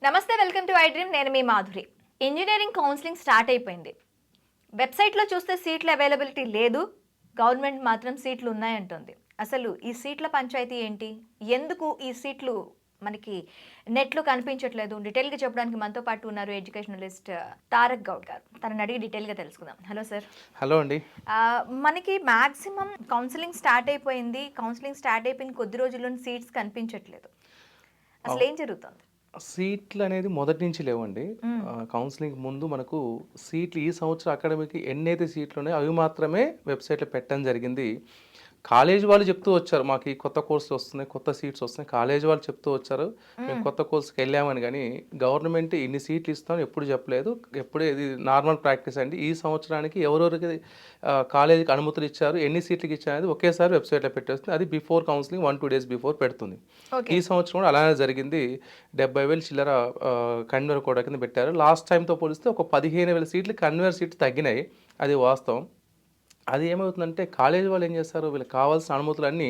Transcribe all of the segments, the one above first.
నమస్తే, welcome to I dream. నేను మీ Madhuri. Engineering counselling start అయిపోయింది. వెబ్సైట్లో చూస్తే సీట్ల అవైలబిలిటీ లేదు, గవర్నమెంట్ మాత్రం సీట్లు ఉన్నాయంటుంది. అసలు ఈ సీట్ల పంచాయతీ ఏంటి? ఎందుకు ఈ సీట్లు మనకి నెట్లో కనిపించట్లేదు? డీటెయిల్గా చెప్పడానికి మనతో పాటు ఉన్నారు ఎడ్యుకేషనలిస్ట్ తారక్ గౌడ్ గారు. తనని అడిగి డీటెయిల్గా తెలుసుకుందాం. Hello sir. హలో అండి. మనకి మ్యాక్సిమం కౌన్సిలింగ్ స్టార్ట్ అయిపోయింది. కౌన్సిలింగ్ స్టార్ట్ అయిపోయిన కొద్ది రోజుల్లోనే సీట్స్ కనిపించట్లేదు. అసలు ఏం జరుగుతుంది? సీట్లు అనేది మొదటి నుంచి లేవండి. కౌన్సిలింగ్ ముందు మనకు సీట్లు ఈ సంవత్సరం అకాడమీకి ఎన్నైతే సీట్లు ఉన్నాయో అవి మాత్రమే వెబ్సైట్లో పెట్టడం జరిగింది. కాలేజ్ వాళ్ళు చెప్తూ వచ్చారు, మాకు ఈ కొత్త కోర్సులు వస్తున్నాయి, కొత్త సీట్స్ వస్తున్నాయి. కాలేజ్ వాళ్ళు చెప్తూ వచ్చారు, మేము కొత్త కోర్సుకి వెళ్ళామని. కానీ గవర్నమెంట్ ఇన్ని సీట్లు ఇస్తామని ఎప్పుడు చెప్పలేదు. ఎప్పుడే ఇది నార్మల్ ప్రాక్టీస్ అండి. ఈ సంవత్సరానికి ఎవరెవరికి కాలేజీకి అనుమతులు ఇచ్చారు, ఎన్ని సీట్లకి ఇచ్చారు అనేది ఒకేసారి వెబ్సైట్లో పెట్టేస్తుంది. అది బిఫోర్ కౌన్సిలింగ్ 1-2 days బిఫోర్ పెడుతుంది. ఈ సంవత్సరం కూడా అలానే జరిగింది. 70,000 చిల్లర కన్వీనర్ కోటా కింద పెట్టారు. లాస్ట్ టైంతో పోలిస్తే ఒక 15,000 సీట్లు కన్వీనర్ సీట్లు తగ్గినాయి, అది వాస్తవం. అది ఏమవుతుందంటే కాలేజీ వాళ్ళు ఏం చేస్తారు, వీళ్ళకి కావాల్సిన అనుమతులన్నీ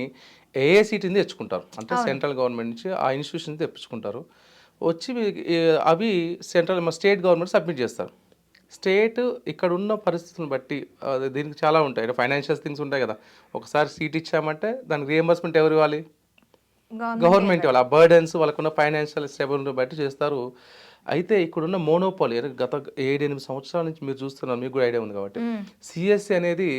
ఏఐసిటి నుంచి తెచ్చుకుంటారు. అంటే సెంట్రల్ గవర్నమెంట్ నుంచి ఆ ఇన్స్టిట్యూషన్ తెప్పించుకుంటారు. వచ్చి అవి స్టేట్ గవర్నమెంట్ సబ్మిట్ చేస్తారు. స్టేట్ ఇక్కడ ఉన్న పరిస్థితులను బట్టి దీనికి చాలా ఉంటాయి, ఫైనాన్షియల్ థింగ్స్ ఉంటాయి కదా. ఒకసారి సీట్ ఇచ్చామంటే దానికి రియంబర్స్మెంట్ ఎవరు ఇవ్వాలి? గవర్నమెంట్ ఇవ్వాలి. ఆ బర్డెన్స్ వాళ్ళకున్న ఫైనాన్షియల్ స్టెబిలిటీ బట్టి చేస్తారు. అయితే ఇక్కడున్న మోనోపాలి గత 7-8 సంవత్సరాల నుంచి మీరు చూస్తున్నారు, మీకు కూడా ఐడియా ఉంది కాబట్టి, సిఎస్సి అనేది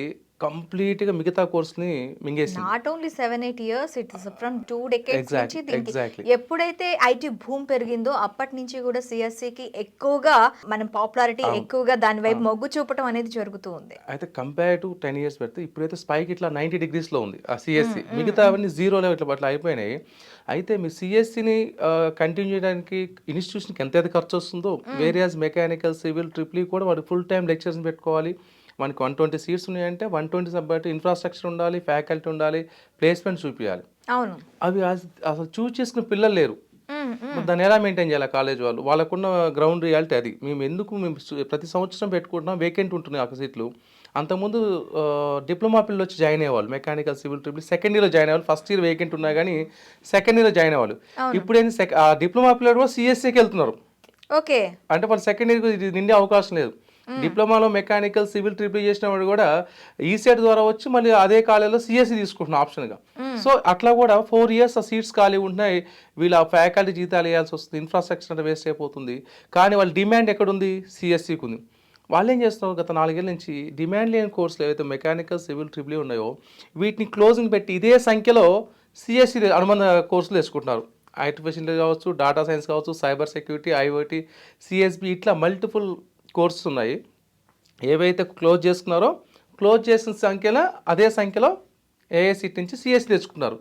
కంప్లీట్గా మిగతా కోర్సుని మింగేసింది. Not only 7-8 years, it is from 2 decades నుంచి దీనికి ఎప్పుడైతే ఐటీ భూమ్ పెరిగిందో అప్పటి నుంచి కూడా సిఎస్సికి ఎక్కువగా మనం పాపులారిటీ, ఎక్కువగా దాని వైపు మొగ్గు చూపడం అనేది జరుగుతూ ఉంది. అయితే కంపేర్ టు 10 years పెడితే ఇప్పుడైతే స్పైక్ ఇట్లా 90 degrees లో ఉంది ఆ సిఎస్సి. మిగతా అవన్నీ 0 level అట్లా అయిపోయినాయి. అయితే మీ సిఎస్సిని కంటిన్యూ చేయడానికి ఇన్స్టిట్యూషన్కి ఎంతైతే ఖర్చు వస్తుందో, వేరియస్ మెకానికల్, సివిల్, ట్రిపుల్ కూడా వాడు ఫుల్ టైం లెక్చర్స్ పెట్టుకోవాలి. మనకి 120 సీట్స్ ఉన్నాయంటే 120 సబ్జెక్ట్ ఇన్ఫ్రాస్ట్రక్చర్ ఉండాలి, ఫ్యాకల్టీ ఉండాలి, ప్లేస్మెంట్ చూపించాలి. అవును, అవి అసలు చూస్ చేసుకున్న పిల్లలు లేరు. దాన్ని ఎలా మెయింటైన్ చేయాలి కాలేజ్ వాళ్ళు? వాళ్ళకున్న గ్రౌండ్ రియాలిటీ అది. మేము ప్రతి సంవత్సరం పెట్టుకుంటున్నాం, వేకెంట్ ఉంటున్నాయి ఆ సీట్లు. అంతకుముందు డిప్లొమా పిల్లలు వచ్చి జాయిన్ అయ్యేవాళ్ళు, మెకానికల్, సివిల్, ట్రిపుల్ సెకండ్ ఇయర్లో జాయిన్ అయ్యేవాళ్ళు. ఫస్ట్ ఇయర్ వేకెంట్ ఉన్నాయి కానీ సెకండ్ ఇయర్లో జాయిన్ అయ్యేవాళ్ళు. ఇప్పుడు ఏంటి, డిప్లొమా పిల్లలు కూడా సిఎస్సికి వెళ్తున్నారు. ఓకే, అంటే వాళ్ళు సెకండ్ ఇయర్ నిండే అవకాశం లేదు. డిప్లొమాలో మెకానికల్, సివిల్, ట్రిపుల్ చేసిన వాడు కూడా ఈసెట్ ద్వారా వచ్చి మళ్ళీ అదే కాలేజీలో సిఎస్సి తీసుకుంటున్నాం ఆప్షన్గా. సో అట్లా కూడా 4 years ఆ సీట్స్ ఖాళీ ఉంటున్నాయి. వీళ్ళ ఫ్యాకల్టీ జీతాలు వేయాల్సి వస్తుంది, ఇన్ఫ్రాస్ట్రక్చర్ అంటే వేస్ట్ అయిపోతుంది. కానీ వాళ్ళ డిమాండ్ ఎక్కడుంది? సిఎస్సికి ఉంది. వాళ్ళు ఏం చేస్తున్నారు, గత 4 ఏళ్ళ నుంచి డిమాండ్ లేని కోర్సులు ఏవైతే మెకానికల్, సివిల్, ట్రిపుల్ ఉన్నాయో వీటిని క్లోజింగ్ పెట్టి ఇదే సంఖ్యలో సిఎస్సి అనుబంధ కోర్సులు వేసుకుంటున్నారు. ఆర్టిఫిషియల్ కావచ్చు, డేటా సైన్స్ కావచ్చు, సైబర్ సెక్యూరిటీ, ఐఓటీ, సిఎస్బి, ఇట్లా మల్టిపుల్ కోర్సెస్ ఉన్నాయి. ఏవైతే క్లోజ్ చేసుకున్నారో క్లోజ్ చేసిన సంఖ్యలో అదే సంఖ్యలో ఏఐసిటి నుంచి సిఎస్సి తెచ్చుకున్నారు.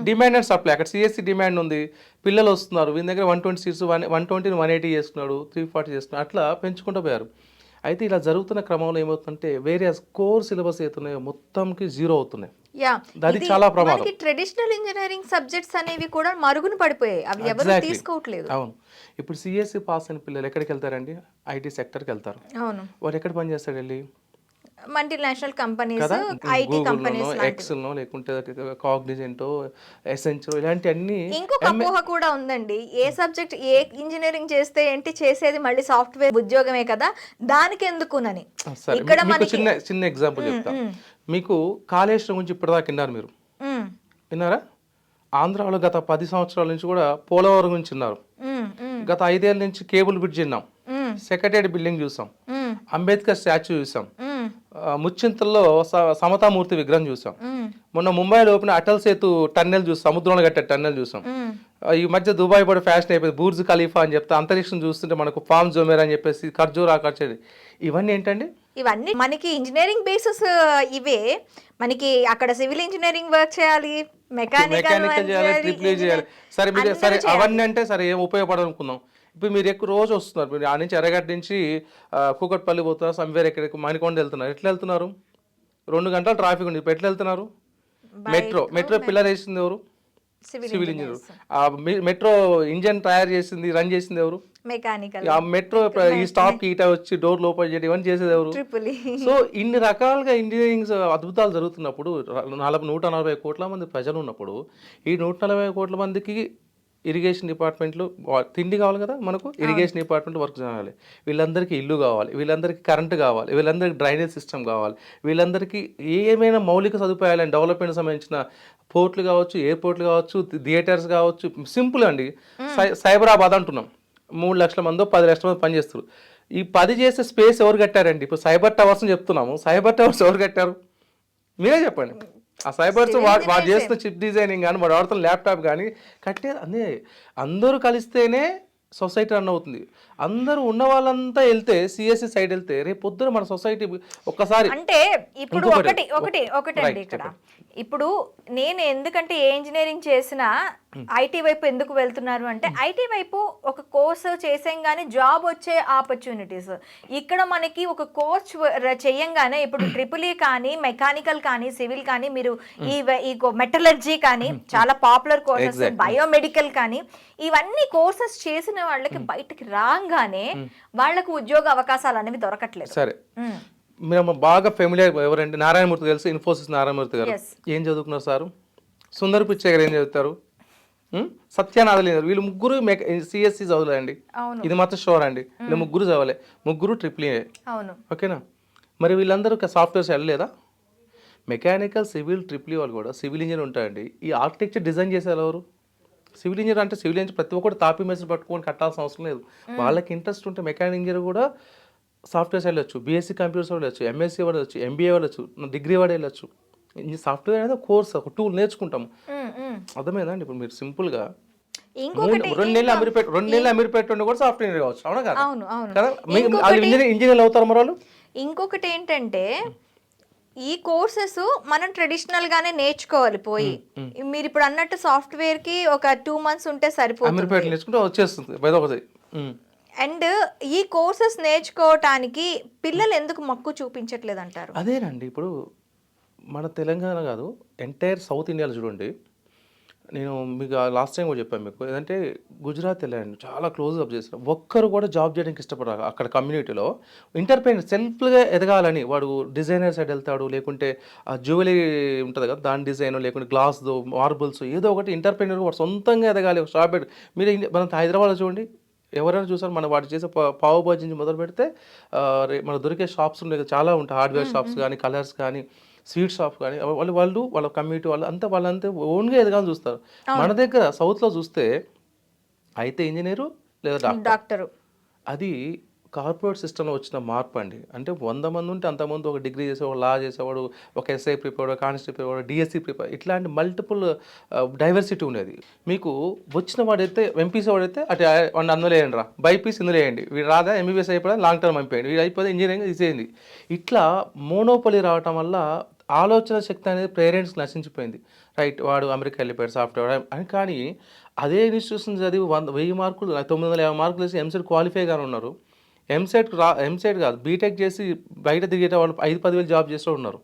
డిమాండ్ అండ్ సప్లై, అక్కడ సిఎస్సి డిమాండ్ ఉంది, పిల్లలు వస్తున్నారు. వీని దగ్గర 120 సీట్స్ 120 180 చేస్తున్నాడు, 340 చేస్తున్నాడు, అట్లా పెంచుకుంటూ పోయారు. అయితే ఇలా జరుగుతున్న క్రమంలో ఏమవుతుందంటే వేరే కోర్ సిలబస్ అవుతున్నాయో మొత్తంకి 0 అవుతున్నాయి. అది చాలా ప్రమాదం. ట్రెడిషనల్ ఇంజనీరింగ్ సబ్జెక్ట్స్ అనేవి కూడా మరుగున పడిపోయాయి, అవి ఎవరు తీసుకోవట్లేదు. అవును, ఇప్పుడు సిఎస్సి పాస్ అయిన పిల్లలు ఎక్కడికి వెళ్తారండి? ఐటీ సెక్టర్కి వెళ్తారు. అవును, వాడు ఎక్కడ పని చేస్తాడు వెళ్ళి? Multinational companies, IT companies, Excel లేకుంటే కాగ్నిజెంట్, ఎసెంచర్, ఇలాంటి అన్ని. ఇంకొక అపోహ కూడా ఉందండి, ఏ సబ్జెక్ట్ ఏ ఇంజనీరింగ్ చేస్తే ఏంటి, చేసేది మళ్ళీ సాఫ్ట్వేర్ ఉద్యోగమే కదా, దానికి ఎందుకునని. ఇక్కడ చిన్న ఎగ్జాంపుల్ చెప్తా మీకు. కాళేశ్వరం గురించి ఇప్పటిదాకా విన్నారు మీరు? విన్నారా? ఆంధ్రాలో గత 10 సంవత్సరాల నుంచి కూడా పోలవరం గురించి విన్నారు. గత 5 ఏళ్ళ నుంచి కేబుల్ బ్రిడ్జ్ విన్నాం, సెక్రటేరియట్ బిల్డింగ్ చూసాం, అంబేద్కర్ స్టాచ్యూ చూసాం, ముచ్చింతల్లో సమతామూర్తి విగ్రహం చూసాం. మొన్న ముంబైలో ఓపెన్ అటల్ సేతు టన్నెల్ చూసాం, సముద్రంలో కట్టే టన్నెల్ చూసాం. ఈ మధ్య దుబాయ్ కూడా ఫ్యాషన్ అయిపోయింది, బూర్జ్ ఖలీఫా అని చెప్తే అంతరిక్షం చూస్తుంటే మనకు ఫామ్ జోమేర్ అని చెప్పేసి ఖర్జూర్ ఆకర్షేది. ఇవన్నీ ఏంటండి? ఇవన్నీ మనకి ఇంజనీరింగ్ బేసిస్ ఇవే. మనకి అక్కడ సివిల్ ఇంజనీరింగ్ వర్క్ చేయాలి, మెకానికల్ చేయాలి, ట్రిపుల్ చేయాలి. సరే మీరు సరే అవన్నీ అంటే సరే ఏం ఉపయోగపడాలనుకుందాం. ఇప్పుడు మీరు ఎక్కువ రోజు వస్తున్నారు, మీరు ఆ నుంచి ఎర్రగడ్డ నుంచి కూకట్పల్లి పోతున్నారు, సంవేర్ ఎక్కడికి మణికొండ వెళ్తున్నారు. ఎట్లా వెళ్తున్నారు? 2 గంటలు ట్రాఫిక్ ఉంది. ఇప్పుడు ఎట్లా వెళ్తున్నారు? మెట్రో పిల్లర్ వేసింది ఎవరు? Civil engineer. మెట్రో ఇంజన్ తయారు చేసింది, రన్ చేసింది ఎవరు? మెకానికల్. మెట్రో ఈ స్టాప్ కి ఇటా వచ్చి డోర్లు ఓపెన్ చేయడం ఇవన్నీ చేసేది ఎవరు? సో ఇన్ని రకాలుగా ఇంజనీరింగ్ అద్భుతాలు జరుగుతున్నప్పుడు 140 కోట్ల మంది ప్రజలు ఉన్నప్పుడు ఈ 140 కోట్ల మందికి ఇరిగేషన్ డిపార్ట్మెంట్లో తిండి కావాలి కదా మనకు, ఇరిగేషన్ డిపార్ట్మెంట్ వర్క్ చేయాలి, వీళ్ళందరికీ ఇల్లు కావాలి, వీళ్ళందరికీ కరెంట్ కావాలి, వీళ్ళందరికీ డ్రైనేజ్ సిస్టమ్ కావాలి, వీళ్ళందరికీ ఏమైనా మౌలిక సదుపాయాలు డెవలప్మెంట్ సంబంధించిన పోర్ట్లు కావచ్చు, ఎయిర్పోర్ట్లు కావచ్చు, థియేటర్స్ కావచ్చు. సింపుల్ అండి, సైబరాబాద్ అంటున్నాం, 3 లక్షల మందో 10 లక్షల మంది పనిచేస్తారు. ఈ 10 చేసే స్పేస్ ఎవరు కట్టారండి? ఇప్పుడు సైబర్ టవర్స్ అని చెప్తున్నాము, సైబర్ టవర్స్ ఎవరు కట్టారు? మీరే చెప్పండి. ఆ సైబర్స్ వాడు చేస్తున్న చిప్ డిజైనింగ్ కానీ, వాడు వాడుతున్న ల్యాప్టాప్ కానీ కట్టేది అదే. అందరూ కలిస్తేనే సొసైటీ రన్ అవుతుంది. అందరూ ఉన్న వాళ్ళంతా వెళ్తే, సిఎస్సి సైడ్ వెళ్తే, రేపు పొద్దున మన సొసైటీ ఒక్కసారి అంటే ఇప్పుడు ఒకటండి ఇక్కడ. ఇప్పుడు నేను ఎందుకంటే ఏ ఇంజనీరింగ్ చేసినా ఐటీ వైపు ఎందుకు వెళ్తున్నారు అంటే, ఐటీ వైపు ఒక కోర్స్ చేసాం కానీ జాబ్ వచ్చే ఆపర్చునిటీస్ ఇక్కడ మనకి ఒక కోర్స్ చేయంగానే, ఇప్పుడు ట్రిపుల్ ఈ కానీ, మెకానికల్ కానీ, సివిల్ కానీ, మీరు ఈ మెటలర్జీ కానీ చాలా పాపులర్ కోర్సెస్, బయోమెడికల్ కానీ, ఇవన్నీ కోర్సెస్ చేసిన వాళ్ళకి బయటకి రాగానే వాళ్ళకు ఉద్యోగ అవకాశాలు అనేవి దొరకట్లేదు. సరే, మీరు బాగా ఫెమిలియర్ ఎవరంటే నారాయణమూర్తి తెలుసు, ఇన్ఫోసిస్ నారాయణమూర్తి గారు. ఏం చదువుకున్నారు సారు? సుందర్ పిచ్చయ్య గారు ఏం చదువుతారు? సత్యానాథలి గారు. వీళ్ళు ముగ్గురు సిఎస్సి చదవలేండి, ఇది మాత్రం షోర్ అండి. వీళ్ళు ముగ్గురు చదవలే, ముగ్గురు ట్రిపుల్ ఏ. ఓకేనా? మరి వీళ్ళందరూ సాఫ్ట్వేర్స్ వెళ్ళలేదా? మెకానికల్, సివిల్, ట్రిపుల్ ఈ వాళ్ళు కూడా సివిల్ ఇంజనీర్ ఉంటాయండి. ఈ ఆర్కిటెక్చర్ డిజైన్ చేసేవారు ఎవరు? Civil engineer. అంటే సివిల్ ఇంజనీర్ ప్రతి ఒక్కటి తాపీ మెసేజ్ పట్టుకొని కట్టాల్సిన అవసరం లేదు. వాళ్ళకి ఇంట్రెస్ట్ ఉంటే మెకానిక్ ఇంజనీర్ కూడా సాఫ్ట్వేర్స్ వెళ్ళొచ్చు, బీఎస్సీ కంప్యూటర్స్ వెళ్ళొచ్చు, ఎంఎస్సీ వెళ్ళొచ్చు, ఎంబీఏ వెళ్ళొచ్చు, డిగ్రీ వాడు వెళ్ళొచ్చు. సాఫ్ట్వేర్ అనేది కోర్స్, ఒక టూల్ నేర్చుకుంటాము. అర్థమైందండి? ఇప్పుడు మీరు సింపుల్గా 2 నెలలు అమీర్పేట కూడా సాఫ్ట్వేర్ కావచ్చు, అవునా కదా? ఇంజనీర్ అవుతారు మరి వాళ్ళు. ఇంకొకటి ఏంటంటే, ఈ కోర్సెస్ మనం ట్రెడిషనల్ గానే నేర్చుకోవాలి పోయి. మీరు ఇప్పుడు అన్నట్టు సాఫ్ట్వేర్ కి ఒక 2 months ఉంటే సరిపోతుంది. అండ్ ఈ కోర్సెస్ నేర్చుకోవటానికి పిల్లలు ఎందుకు మక్కువ చూపించట్లేదు అంటారు? అదేనండి, ఇప్పుడు మన తెలంగాణ కాదు, ఎంటైర్ సౌత్ ఇండియాలో చూడండి. నేను మీకు లాస్ట్ టైం కూడా చెప్పాను మీకు, ఏదంటే గుజరాత్ వెళ్ళాను, చాలా క్లోజ్ అప్ చేశారు. ఒక్కరు కూడా జాబ్ చేయడానికి ఇష్టపడరు అక్కడ కమ్యూనిటీలో. ఎంటర్ప్రైనర్ సెల్ఫ్గా ఎదగాలని వాడు డిజైనర్ సైడ్ వెళ్తాడు, లేకుంటే ఆ జ్యువెలరీ ఉంటుంది కదా దాని డిజైన్, లేకుంటే గ్లాస్, మార్బుల్స్, ఏదో ఒకటి ఎంటర్ప్రైనర్ వాడు సొంతంగా ఎదగాలి. ఒక షాప్ పెట్టి మీరు మన హైదరాబాద్లో చూడండి, ఎవరైనా చూసారు, మన వాడు చేసే పావు బాజీ నుంచి మొదలు పెడితే మన దొరికే షాప్స్ ఉన్నాయి, చాలా ఉంటాయి. హార్డ్వేర్ షాప్స్ కానీ, కలర్స్ కానీ, స్వీట్ షాప్ కానీ, వాళ్ళ కమ్యూనిటీ వాళ్ళంతా ఓన్గా ఎదగాలని చూస్తారు. మన దగ్గర సౌత్లో చూస్తే అయితే ఇంజనీరు లేదా డాక్టరు. అది కార్పొరేట్ సిస్టంలో వచ్చిన మార్పు అండి. అంటే 100 మంది ఉంటే అంతమంది ఒక డిగ్రీ చేసేవాడు, లా చేసేవాడు, ఒక SI prepare, constable prepare, DSC prepare, ఇట్లాంటి మల్టిపుల్ డైవర్సిటీ ఉండేది. మీకు వచ్చిన వాడైతే ఎంపీసీ వాడైతే అటు అందులో వేయండి రా, బైపీసీ ఇందులో వేయండి, వీడు రాదా ఎంబీబీఎస్ అయిపోయి లాంగ్ టర్మ్ అయిపోయింది, వీడు అయిపోతే ఇంజనీరింగ్ తీసేయండి. ఇట్లా మోనోపలి రావటం వల్ల ఆలోచన శక్తి అనేది పేరెంట్స్కి నశించిపోయింది. రైట్, వాడు అమెరికా వెళ్ళిపోయాడు సాఫ్ట్వేర్ అని. కానీ అదే ఇన్స్టిట్యూషన్ చదివి 1000 మార్కులు 950 మార్కులు వేసి ఎంసెట్ క్వాలిఫైగా ఉన్నారు. ఎంసెట్ కాదు, బీటెక్ చేసి బయట తిరిగేట వాళ్ళు 5-10 వేలు జాబ్ చేస్తూ ఉన్నారు.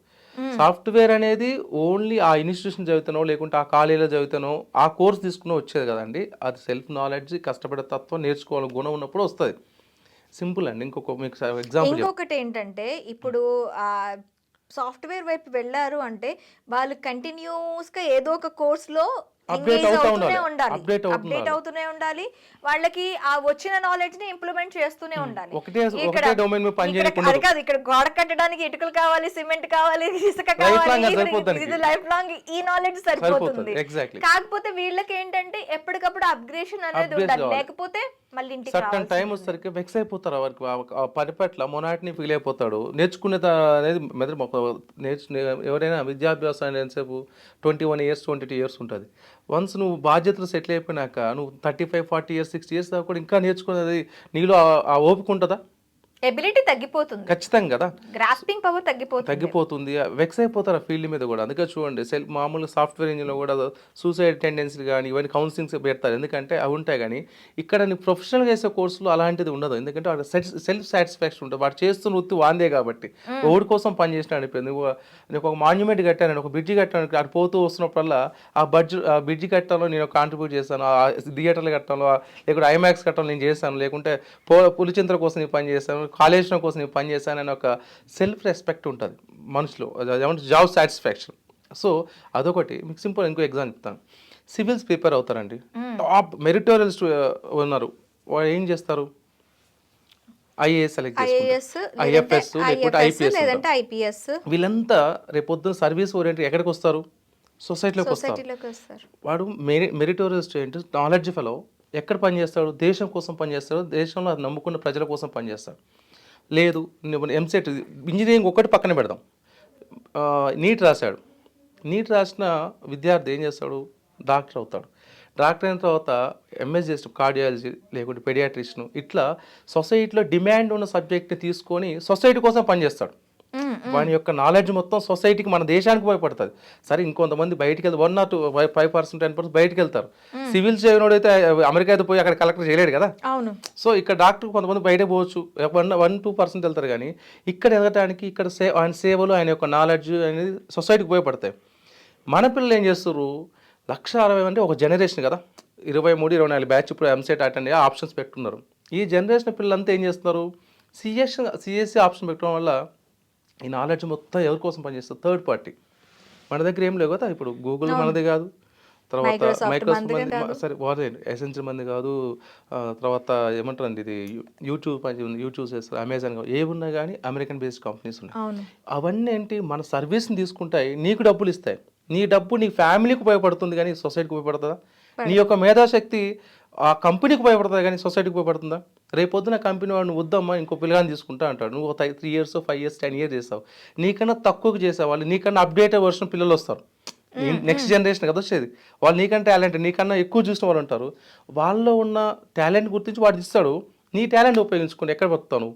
సాఫ్ట్వేర్ అనేది ఓన్లీ ఆ ఇన్స్టిట్యూషన్ చదువుతానో, లేకుంటే ఆ కాలేజీలో చదువుతానో, ఆ కోర్స్ తీసుకుని వచ్చేది కదండి. అది సెల్ఫ్ నాలెడ్జ్, కష్టపడే తత్వం, నేర్చుకోవాలి గుణం ఉన్నప్పుడు వస్తుంది. సింపుల్ అండి. ఇంకొక మీకు ఎగ్జాంపుల్, ఇంకొకటి ఏంటంటే, ఇప్పుడు సాఫ్ట్వేర్ వైపు వెళ్ళారు అంటే వాళ్ళు కంటిన్యూస్గా ఏదో ఒక కోర్స్లో అప్డేట్ అవుతూనే ఉండాలి. వాళ్ళకి ఆ వచ్చిన నాలెడ్జ్ ని ఇంప్లిమెంట్ చేస్తూనే ఉండాలి. ఇక్కడ గోడ కట్టడానికి ఇటుకలు కావాలి, సిమెంట్ కావాలి, ఇసుక కావాలి, ఇది లైఫ్ లాంగ్ ఈ నాలెడ్జ్ సరిపోతుంది. కాకపోతే వీళ్ళకి ఏంటంటే ఎప్పటికప్పుడు అప్గ్రేషన్ అనేది ఉండాలి, లేకపోతే మళ్ళీ ఇంటికి సర్టన్ టైం వచ్చేసరికి వెక్స్ అయిపోతారు. వారికి పని పట్ల మొనాటిని ఫీల్ అయిపోతాడు. నేర్చుకునేది అనేది ఎవరైనా విద్యాభ్యాసం ఎంతసేపు 21 years 22 years ఉంటుంది. వన్స్ నువ్వు బాధ్యతలు సెటిల్ అయిపోయినాక నువ్వు 35 40 years 60 years దాకా కూడా ఇంకా నేర్చుకునేది నీలో ఆ ఓపిక ఉంటుందా? ఎబిలిటీ తగ్గిపోతుంది ఖచ్చితంగా కదా, గ్రాస్పింగ్ పవర్ తగ్గిపోతుంది. వెక్స్ అయిపోతారు ఆ ఫీల్డ్ మీద కూడా. అందుకే చూడండి, మామూలుగా సాఫ్ట్వేర్ ఇంజనీర్లో కూడా సూసైడ్ టెండెన్సీ కానీ ఇవన్నీ కౌన్సిలింగ్స్ పెడతారు. ఎందుకంటే అవి ఉంటాయి. కానీ ఇక్కడ నీ ప్రొఫెషనల్గా చేసే కోర్సులో అలాంటిది ఉండదు. ఎందుకంటే వాడు సెల్ఫ్ సాటిస్ఫాక్షన్ ఉంటుంది. వాడు చేస్తున్న వృత్తి వాందే కాబట్టి ఓడి కోసం పని చేసిన అనిపోయింది. నీకు ఒక మాన్యుమెంట్ కట్టాను, ఒక బ్రిడ్జి కట్టాను, అది పోతూ వస్తున్నప్పుడల్లా ఆ బ్రిడ్జి కట్టడంలో నేను కాంట్రిబ్యూట్ చేస్తాను, ఆ థియేటర్లు కట్టడంలో, లేకుంటే ఐమాక్స్ కట్టడంలో నేను చేస్తాను, లేకుంటే పులిచింతల కోసం నేను పని చేస్తాను, కాలేజ్ కోసం నేను పని చేశానని ఒక సెల్ఫ్ రెస్పెక్ట్ ఉంటుంది మనుషులో, జాబ్ సాటిస్ఫాక్షన్. సో అదొకటి. మీకు సింపుల్ ఇంకో ఎగ్జాంపుల్ చెప్తాను. సివిల్స్ ప్రిపేర్ అవుతారండి. టాప్ మెరిటోరియల్ ఉన్నారు, వాళ్ళు ఏం చేస్తారు? ఐఏఎస్ సెలెక్ట్ చేసుకుంటారు, ఐఎఫ్ఎస్ లేకపోతే లేదంటే ఐపీఎస్. ఐపీఎస్. వీళ్ళంతా రేపొద్దున సర్వీస్ ఓరియంటెడ్ ఎక్కడికి వస్తారు? సొసైటీలోకి వస్తారు. వస్తారు. వాడు మెరిటోరియల్ స్టూడెంట్, నాలెడ్జ్ ఫెలో ఎక్కడ పనిచేస్తాడు? దేశం కోసం పనిచేస్తాడు, దేశంలో అది నమ్ముకున్న ప్రజల కోసం పనిచేస్తాడు. లేదు ఎంసెట్ ఇంజనీరింగ్ ఒకటి పక్కన పెడదాం, నీట్ రాశాడు. నీట్ రాసిన విద్యార్థి ఏం చేస్తాడు? డాక్టర్ అవుతాడు. డాక్టర్ అయిన తర్వాత ఎంఎస్ చేస్తాడు, కార్డియాలజీ లేకుంటే పెడియాట్రిషియన్. ఇట్లా సొసైటీలో డిమాండ్ ఉన్న సబ్జెక్ట్ని తీసుకొని సొసైటీ కోసం పనిచేస్తాడు. వాని యొక్క నాలెడ్జ్ మొత్తం సొసైటీకి, మన దేశానికి ఉపయోగపడుతుంది. సరే ఇంకొంతమంది బయటికి వెళ్తే 1 or 2 5%, 10% బయటికి వెళ్తారు. సివిల్స్ చేయనోడు అయితే అమెరికా అయితే పోయి అక్కడ కలెక్టర్ చేయలేడు కదా. అవును. సో ఇక్కడ డాక్టర్ కొంతమంది బయట పోవచ్చు, 1-2% వెళ్తారు. కానీ ఇక్కడ ఎదగటానికి, ఇక్కడ ఆయన సేవలు, ఆయన యొక్క నాలెడ్జ్ అనేది సొసైటీకి ఉపయోగపడతాయి. మన పిల్లలు ఏం చేస్తారు? 160,000 అంటే ఒక జనరేషన్ కదా, 23-24 బ్యాచ్ ఇప్పుడు ఎంసెట్ అటెండ్ అయ్యి ఆప్షన్స్ పెట్టుకున్నారు. ఈ జనరేషన్ పిల్లలంతా ఏం చేస్తున్నారు? సిఎస్సి ఆప్షన్ పెట్టడం వల్ల ఈ నాలెడ్జ్ మొత్తం ఎవరి కోసం పనిచేస్తుంది? Third party. మన దగ్గర ఏం లేవు కదా. ఇప్పుడు గూగుల్ మనది కాదు, తర్వాత మైక్రోసాఫ్ట్ మంది, సరే వాడే ఎసెన్షియల్ మంది కాదు, తర్వాత ఏమంటారండి ఇది యూట్యూబ్ చేస్తారు, అమెజాన్ కాదు, ఏమున్నా కానీ అమెరికన్ బేస్డ్ కంపెనీస్ ఉన్నాయి. అవన్నీ ఏంటి? మన సర్వీస్ని తీసుకుంటాయి, నీకు డబ్బులు ఇస్తాయి. నీ డబ్బు నీ ఫ్యామిలీకి ఉపయోగపడుతుంది కానీ సొసైటీకి ఉపయోగపడుతుందా? నీ యొక్క మేధాశక్తి ఆ కంపెనీకి ఉపయోగపడుతుంది కానీ సొసైటీకి ఉపయోగపడుతుందా? రేపొద్దున కంపెనీ వాడిని వద్దమ్మా ఇంకో పిల్లగాని తీసుకుంటా అంటాడు. నువ్వు 3 years 5 years 10 years చేస్తావు, నీకన్నా తక్కువకి చేసేవాళ్ళు, నీకన్నా అప్డేటెడ్ వర్షన్ పిల్లలు వస్తారు. నెక్స్ట్ జనరేషన్ కదా వచ్చేది. వాళ్ళు నీకన్నా టాలెంట్, నీకన్నా ఎక్కువ చూసిన వాళ్ళు ఉంటారు. వాళ్ళలో ఉన్న టాలెంట్ గుర్తించి వాడు ఇస్తాడు, నీ టాలెంట్ ఉపయోగించుకుని ఎక్కడ బతుకుతావు?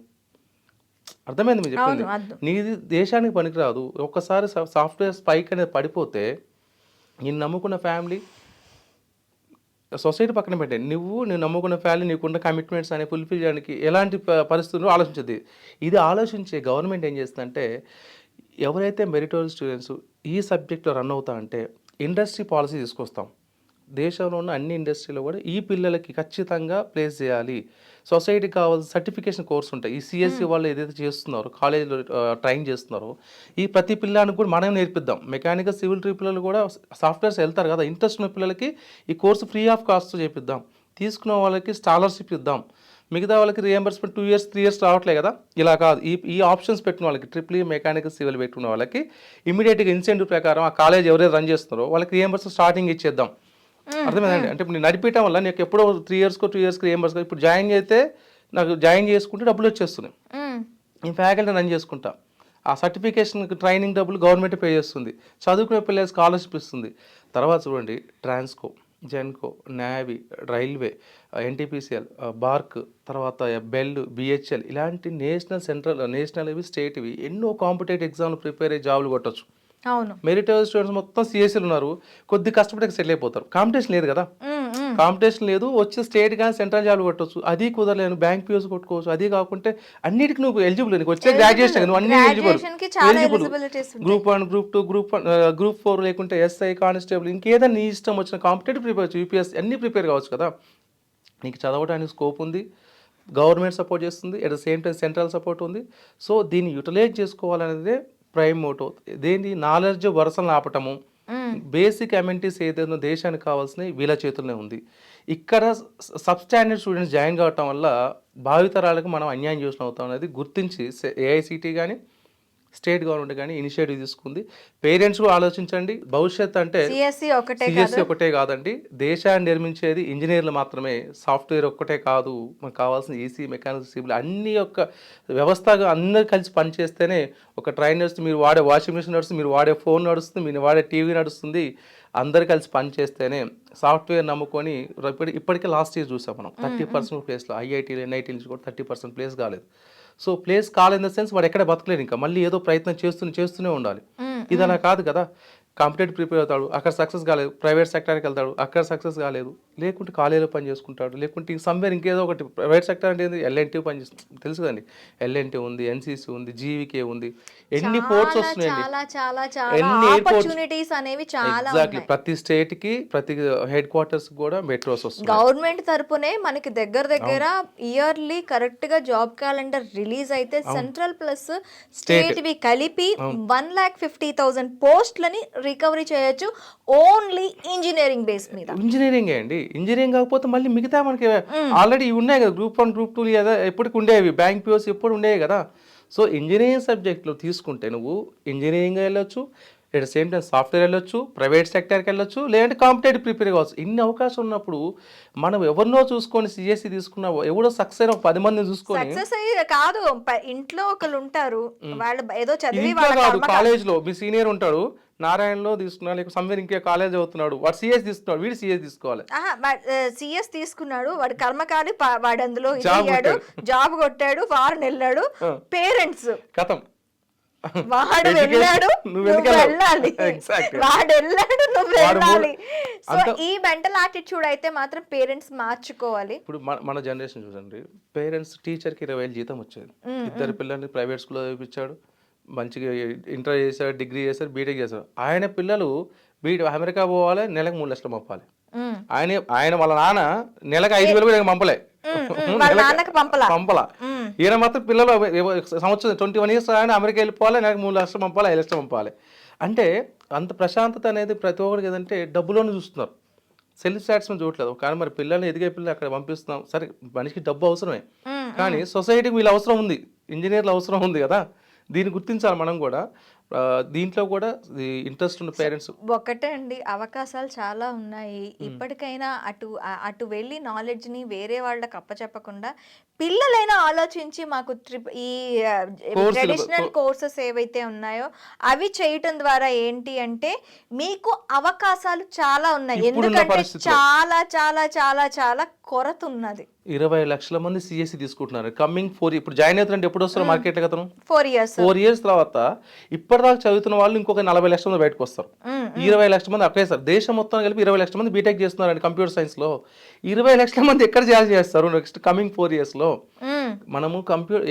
అర్థమైంది మీరు చెప్పింది? నీది దేశానికి పనికిరాదు. ఒక్కసారి సాఫ్ట్వేర్ స్పైక్ అనేది పడిపోతే నేను నమ్ముకున్న ఫ్యామిలీ, సొసైటీ పక్కన పెట్టండి, నేను నమ్ముకున్న ఫ్యామిలీ, నీకున్న కమిట్మెంట్స్ అనేవి ఫుల్ఫిల్ చేయడానికి ఎలాంటి పరిస్థితుల్లో ఆలోచించదు. ఇది ఆలోచించే గవర్నమెంట్ ఏం చేస్తుందంటే, ఎవరైతే మెరిటోరియల్ స్టూడెంట్స్ ఈ సబ్జెక్ట్లో రన్ అవుతా అంటే ఇండస్ట్రీ పాలసీ తీసుకొస్తాం. దేశంలో ఉన్న అన్ని ఇండస్ట్రీలో కూడా ఈ పిల్లలకి ఖచ్చితంగా ప్లేస్ చేయాలి. సొసైటీకి కావాల్సిన సర్టిఫికేషన్ కోర్స్ ఉంటాయి. ఈ సిఎస్సి వాళ్ళు ఏదైతే చేస్తున్నారో, కాలేజీలో ట్రైన్ చేస్తున్నారో, ఈ ప్రతి పిల్లానికి కూడా మనం నేర్పిద్దాం. మెకానికల్, సివిల్ పిల్లలు కూడా సాఫ్ట్వేర్స్ వెళ్తారు కదా, ఇంట్రెస్ట్ ఉన్న పిల్లలకి ఈ కోర్సు ఫ్రీ ఆఫ్ కాస్ట్ చేపిద్దాం. తీసుకున్న వాళ్ళకి స్కాలర్షిప్ ఇద్దాం. మిగతా వాళ్ళకి రియంబర్స్మెంట్ 2 years 3 years రావట్లే కదా. ఇలా కాదు, ఈ ఆప్షన్స్ పెట్టిన వాళ్ళకి, ట్రిపుల్ మెకానికల్, సివిల్ పెట్టుకున్న వాళ్ళకి ఇమీడియట్గా ఇన్సెంటివ్ ప్రకారం ఆ కాలేజ్ ఎవరైతే రన్ చేస్తున్నారో వాళ్ళకి రియంబర్స్ స్టార్టింగ్ ఇచ్చేద్దాం. అర్థమైందండి? అంటే ఇప్పుడు నేను నడిపించడం వల్ల నీకు ఎప్పుడో 3 years 2 years రియంబర్స్, ఇప్పుడు జాయిన్ అయితే నాకు జాయిన్ చేసుకుంటే డబ్బులు వచ్చేస్తున్నాయి. నేను ఫ్యాకల్టీ రన్ చేసుకుంటా, ఆ సర్టిఫికేషన్ ట్రైనింగ్ డబ్బులు గవర్నమెంట్ పే చేస్తుంది, చదువుకునే పిల్లలకి స్కాలర్షిప్ ఇస్తుంది. తర్వాత చూడండి, Transco, Genco, navy, railway, NTPCL, BARC, తర్వాత బెల్, బిహెచ్ఎల్ ఇలాంటి నేషనల్ ఇవి, స్టేట్ ఇవి ఎన్నో కాంపిటేటివ్ ఎగ్జామ్లు ప్రిపేర్ అయ్యి జాబులు కొట్టచ్చు. అవును. మెరిటోరియల్ స్టూడెంట్స్ మొత్తం సిఎస్సీలు ఉన్నారు, కొద్ది కష్టపడి సెటిల్ అయిపోతారు. కాంపిటీషన్ లేదు కదా, కాంపిటీషన్ లేదు, వచ్చి స్టేట్ కానీ సెంట్రల్ జాబ్ కొట్టవచ్చు. అది కుదరలేను, బ్యాంక్ పిఎస్ కొట్టుకోవచ్చు. అది కాకుంటే అన్నిటికీ నువ్వు ఎలిజిబుల్, నీకు వచ్చే గ్రాడ్యుయేషన్ నువ్వు అన్ని ఎలిజిబుల్. గ్రూప్ 1, గ్రూప్ 2, గ్రూప్ 4 లేకుంటే ఎస్ఐ, కానిస్టేబుల్, ఇంకేదైనా నీ ఇష్టం వచ్చిన కాంపిటేటివ్ ప్రిపేర్, యూపీఎస్ అన్ని ప్రిపేర్ కావచ్చు కదా. నీకు చదవడానికి స్కోప్ ఉంది, గవర్నమెంట్ సపోర్ట్ చేస్తుంది, at the same time central support ఉంది. సో దీన్ని యూటిలైజ్ చేసుకోవాలనేదే ప్రైమ్ మోటో. దేని నాలెడ్జ్ వరుసలను ఆపటము, బేసిక్ అమెంటిటీస్ ఏదైనా దేశానికి కావాల్సినవి వీళ్ళ చేతుల్లోనే ఉంది. ఇక్కడ సబ్స్టాండర్డ్ స్టూడెంట్స్ జాయిన్ కావటం వల్ల భావితరాలకు మనం అన్యాయం చేసిన అవుతాం అనేది గుర్తించి ఏఐసిటీ కానీ స్టేట్ గవర్నమెంట్ కానీ ఇనిషియేటివ్ తీసుకుంది. పేరెంట్స్ కూడా ఆలోచించండి. భవిష్యత్ అంటే సిఎస్సి ఒకటే కాదండి, దేశాన్ని నిర్మించేది ఇంజనీర్లు మాత్రమే. సాఫ్ట్వేర్ ఒక్కటే కాదు, మనకు కావాల్సిన ఈసీ, మెకానికల్, సివిల్ అన్ని యొక్క వ్యవస్థగా అందరు కలిసి పనిచేస్తేనే ఒక ట్రైన్ నడుస్తుంది, మీరు వాడే వాషింగ్ మిషన్ నడుస్తుంది, మీరు వాడే ఫోన్ నడుస్తుంది, మీరు వాడే టీవీ నడుస్తుంది. అందరు కలిసి పనిచేస్తేనే సాఫ్ట్వేర్ నమ్ముకొని ఇప్పటికే లాస్ట్ ఇయర్ చూసాం మనం 30% ప్లేస్లో, ఐఐటీలు, ఎన్ఐటీ నుంచి కూడా 30% ప్లేస్ కాలేదు. So place call in the sense వాడు ఎక్కడ బతకలేడు, ఇంకా మళ్ళీ ఏదో ప్రయత్నం చేస్తూనే ఉండాలి. ఇది అలా కాదు కదా, కాంపిటేటివ్ ప్రిపేర్ అవుతాడు, అక్కడ సక్సెస్ కాలేదు, ప్రైవేట్ సెక్టర్కి వెళ్తాడు, అక్కడ సక్సెస్ కాలేదు, లేకుంటే కాలేజీలో పని చేసుకుంటాడు, లేకుంటే సమ్వేర్ ఇంకేదో ఒకటి. ప్రైవేట్ సెక్టర్ అంటే ఏంది? ఎల్ఎన్టీ పని చేస్తుంది, తెలుసు కదండి. ఎల్ఎన్టీ ఉంది, ఎన్సీసీ ఉంది, జీవీకే ఉంది, ఎన్ని పోర్ట్స్ వస్తున్నాయండి, ఎన్ని ఆపర్చునిటీస్ అనేవి చాలా. ఎగ్జాక్ట్లీ, ప్రతి స్టేట్ కి, ప్రతి హెడ్ క్వార్టర్స్ కూడా మెట్రోస్ వస్తుంది. గవర్నమెంట్ తరపునే మనకి దగ్గర ఇయర్లీ కరెక్ట్ గా జాబ్ క్యాలెండర్ రిలీజ్ అయితే సెంట్రల్ ప్లస్ స్టేట్ వి కలిపి 1,50,000 పోస్టులని రికవరీ చేయొచ్చు ఓన్లీ ఇంజనీరింగ్ బేస్ మీద. ఇంజనీరింగ్ అండి. ఇంజనీరింగ్ కాకపోతే మళ్ళీ మిగతా మనకి ఆల్రెడీ ఉన్నాయి కదా, గ్రూప్ 1 గ్రూప్ 2 లేదా ఎప్పటికి ఉండేవి, బ్యాంక్ పిఓసి ఎప్పుడు ఉండేవి కదా. సో ఇంజనీరింగ్ సబ్జెక్ట్లో తీసుకుంటే నువ్వు ఇంజనీరింగ్ వెళ్ళొచ్చు, at the same time software వెళ్ళొచ్చు, ప్రైవేట్ సెక్టర్కి వెళ్ళొచ్చు, లేదంటే కాంపిటేటివ్ ప్రిపేర్ కావచ్చు. ఇన్ని అవకాశం ఉన్నప్పుడు మనం ఎవరినో చూసుకొని సిఎస్సి తీసుకున్నా, ఎవడో సక్సెస్ అయిన 10 మందిని చూసుకొని సక్సెస్ అయ్యి కాదు, ఇంట్లో ఒకళ్ళు ఉంటారు వాళ్ళు ఏదో చదివి ఇంట్లో కాదు, కాలేజ్లో మీ సీనియర్ ఉంటాడు, నారాయణలో తీసుకున్నా, లేకపోతే సమ్వేర్ ఇంకే కాలేజ్ అవుతున్నాడు, వాడు సిఎస్ తీసుకున్నాడు, వీడు సిఎస్ తీసుకోవాలి. సిఎస్ తీసుకున్నాడు, వాడు కర్మకాలి, వాడు అందులో జాబ్ కొట్టాడు, ఫారెన్ వెళ్ళాడు, పేరెంట్స్ కథం వాడు వెళ్ళాడు నువ్వు వెళ్ళాలి, వాడు వెళ్ళాడు నువ్వు వెళ్ళాలి. సో ఈ మెంటల్ యాటిట్యూడ్ అయితే మాత్రం పేరెంట్స్ మార్చుకోవాలి. ఇప్పుడు మన జనరేషన్ చూడండి, పేరెంట్స్ టీచర్కి 20,000 జీతం వచ్చేది, ఇద్దరు పిల్లల్ని ప్రైవేట్ స్కూల్లో చదివించాడు, మంచిగా ఇంటర్ చేశాడు, డిగ్రీ చేశాడు, బీటెక్ చేశాడు. ఆయన పిల్లలు అమెరికా పోవాలి, నెలకు 3 లక్షలు పంపాలి. ఆయన వాళ్ళ నాన్న నెలకు 5,000 కూడా పంపలే, పంపలా. ఈయన మాత్రం పిల్లలు సంవత్సరం 21 years ఆయన అమెరికా వెళ్ళిపోవాలి, నెలకు 3 లక్షలు పంపాలి, 5 లక్షలు పంపాలి. అంటే అంత ప్రశాంతత అనేది ప్రతి ఒక్కరికి ఏదంటే డబ్బులోనే చూస్తున్నారు, సెల్ఫ్ సాటిస్ఫాక్షన్ చూడట్లేదు. కానీ మరి పిల్లల్ని ఎదిగే పిల్లలు అక్కడ పంపిస్తున్నాం, సరే మనిషికి డబ్బు అవసరమే, కానీ సొసైటీకి వీళ్ళు అవసరం ఉంది, ఇంజనీర్లు అవసరం ఉంది కదా, దీన్ని గుర్తించాలి మనం కూడా. దీంట్లో కూడా ఇంట్రెస్ట్ ఉన్న పేరెంట్స్ ఒకటే అండి, అవకాశాలు చాలా ఉన్నాయి. ఇప్పటికైనా అటు వెళ్ళి నాలెడ్జ్ని వేరే వాళ్ళకి అప్పచెప్పకుండా పిల్లలైనా ఆలోచించి మాకు ఈ ట్రెడిషనల్ కోర్సెస్ ఏవైతే ఉన్నాయో అవి చేయటం ద్వారా ఏంటి అంటే మీకు అవకాశాలు చాలా ఉన్నాయి. ఎందుకంటే చాలా చాలా చాలా చాలా కొరత ఉన్నది. 20 లక్షల మంది సిఎస్సి తీసుకుంటున్నారు. కమింగ్ 4 ఇప్పుడు జాయిన్ అవుతారంటే ఎప్పుడు వస్తారు మార్కెట్ అతను? 4 years తర్వాత ఇప్పటిదాకా చదువుతున్న వాళ్ళు ఇంకొక 40 లక్షల మంది బయటకు వస్తారు. 20 లక్షల మంది అప్లై చేస్తారు. దేశం మొత్తం కలిపి 20 లక్షల మంది బీటెక్ చేస్తున్నారండి కంప్యూటర్ సైన్స్ లో. 20 లక్షల మంది ఎక్కడ జాయిన్ చేస్తారు నెక్స్ట్ కమింగ్ 4 years లో? మనము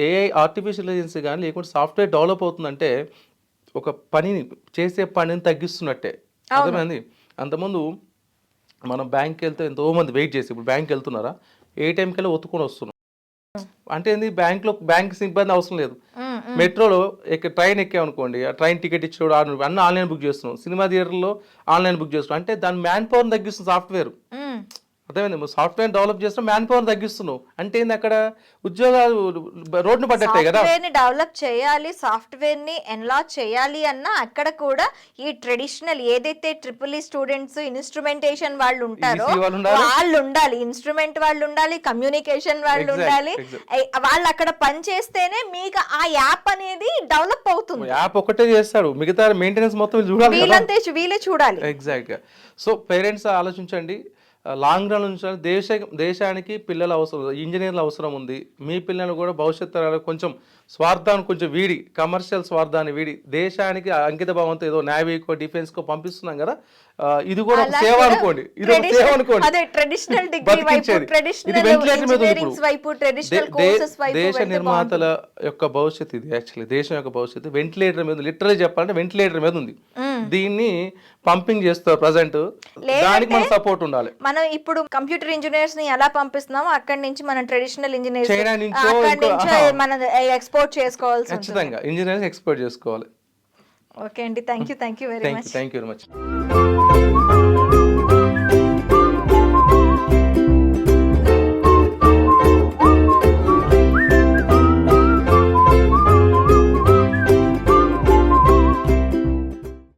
ఏఐ ఆర్టిఫిషియల్ ఇంటెలిజెన్స్ కానీ లేకుంటే సాఫ్ట్వేర్ డెవలప్ అవుతుందంటే ఒక పనిని చేసే పనిని తగ్గిస్తున్నట్టే, అర్థమైంది. అంతకుముందు మనం బ్యాంక్కి వెళ్తే ఎంతో మంది వెయిట్ చేసి, ఇప్పుడు బ్యాంక్కి వెళ్తున్నారా, ఏ టైంకి వెళ్ళి ఒత్తుకొని వస్తున్నాం. అంటే ఏంది, బ్యాంక్ సిబ్బంది అవసరం లేదు. మెట్రోలో ట్రైన్ ఎక్కామనుకోండి, ఆ ట్రైన్ టికెట్ ఇచ్చేవాడు అన్నీ ఆన్లైన్ బుక్ చేస్తున్నాం, సినిమా థియేటర్లో ఆన్లైన్ బుక్ చేస్తున్నాం. అంటే దాని మ్యాన్ పవర్ని తగ్గిస్తుంది సాఫ్ట్వేర్, అర్థమైంది. సాఫ్ట్వేర్ డెవలప్ చేస్తున్నాం, మ్యాన్ పవర్ తగ్గిస్తున్నావు. అంటే ఏంది, అక్కడ ఉద్యోగాలు రోడ్డు పడ్డట్టే కదా. డెవలప్ చేయాలి, సాఫ్ట్వేర్ ని ఎన్లాజ్ చేయాలి అన్న అక్కడ కూడా ఈ ట్రెడిషనల్ ఏదైతే ట్రిపుల్ స్టూడెంట్స్ ఇన్స్ట్రుమెంటేషన్ వాళ్ళు ఉంటారో వాళ్ళు ఉండాలి, ఇన్స్ట్రుమెంట్ వాళ్ళు ఉండాలి, కమ్యూనికేషన్ వాళ్ళు ఉండాలి. వాళ్ళు అక్కడ పని చేస్తేనే మీకు ఆ యాప్ అనేది డెవలప్ అవుతుంది. యాప్ ఒకటే చేస్తాడు, మిగతా మెయింటెనెన్స్ మొత్తం చూడాలి, వీళ్ళే చూడాలి. ఎగ్జాక్ట్ గా. సో పేరెంట్స్ ఆలోచించండి, లాంగ్ రన్ నుంచి దేశానికి పిల్లల అవసరం, ఇంజనీర్ల అవసరం ఉంది. మీ పిల్లలు కూడా భవిష్యత్ తరాలకు కొంచెం స్వార్థాన్ని కొంచెం వీడి, కమర్షియల్ స్వార్థాన్ని వీడి దేశానికి అంకిత భావంతో ఏదో నేవీకో డిఫెన్స్కో పంపిస్తున్నాం కదా, ఇది కూడా ఒక సేవ అనుకోండి, ఇది ఒక సేవ అనుకోండి. ఇది వెంటిలేటర్ మీద దేశ నిర్మాతల యొక్క భవిష్యత్తు, ఇది యాక్చువల్లీ దేశం యొక్క భవిష్యత్తు వెంటిలేటర్ మీద, లిటరల్లీ చెప్పాలంటే వెంటిలేటర్ మీద ఉంది. దీన్ని పంపింగ్ చేస్తారు ప్రజెంట్, దానికి మన సపోర్ట్ ఉండాలి. మనం ఇప్పుడు కంప్యూటర్ ఇంజనీర్స్ ని ఎలా పంపిస్తున్నామో అక్కడి నుంచి మనం ట్రెడిషనల్ ఇంజనీర్స్ మనం ఎక్స్పోర్ట్ చేసుకోవాల్సి ఖచ్చితంగా ఇంజనీర్స్ ఎక్స్పోర్ట్ చేసుకోవాలి. ఓకే అండి, thank you very much. Thank you very much.